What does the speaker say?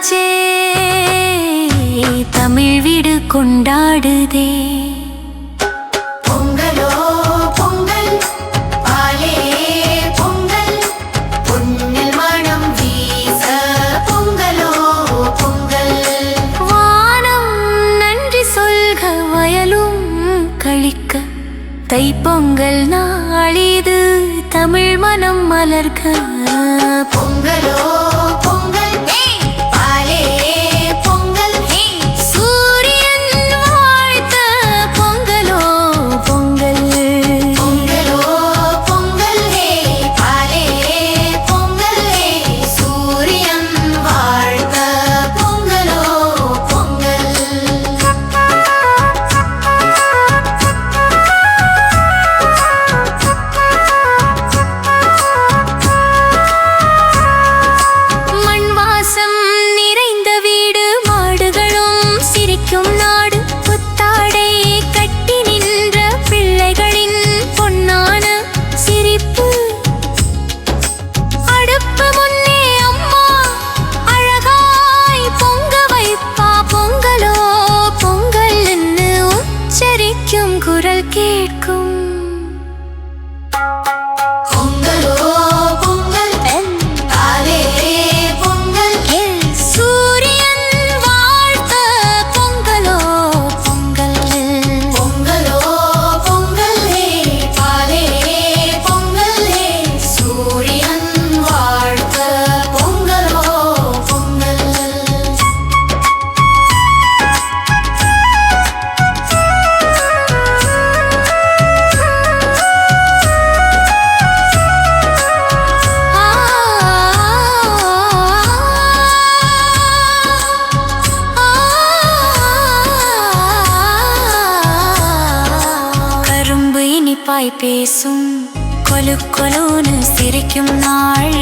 வந்தாச்சே தமிழ் வீடு கொண்டாடுதே. பொங்கலோ பொங்கல் பாலே பொங்கல் பொன்னில் மனம் வீச பொங்கலோ பொங்கல். வானம் நன்றி சொல்க வயலும் கழிக்க தைப்பொங்கல் நாளிது தமிழ் மனம் மலர்க. பொங்கலோ பொங்கல் பாலே பொங்கல் சூரியன் வாழ்த்த பொங்கலோ பொங்கல். பொங்கலோ பொங்கல் பாலே பொங்கல் சூரியன் வாழ்த்த பொங்கலோ பொங்கல். மண் வாசம் நிறைந்த வீடு மாடுகளும் சிரிக்கும் நாடு புத்தாடை கட்டி நின்ற பிள்ளைகளின் பொன்னான சிரிப்பு. அடுப்பு முன்னே அம்மா அழகாய் பொங்க வைப்பா பொங்கலோ பொங்கல் என்று உச்சரிக்கும் குரல் கேட்கும். பொங்கலோ பொங்கல் பாலே பொங்கல் சூரியன் வாழ்த்த பொங்கலோ பொங்கல். பொங்கலோ பொங்கல் பாலே பொங்கல் சூரியன் வாழ்த்த பொங்கலோ பொங்கல். கரும்பு இனிப்பாய் பேசும் கொலு கொலுன்னு சிரிக்கும் நாள்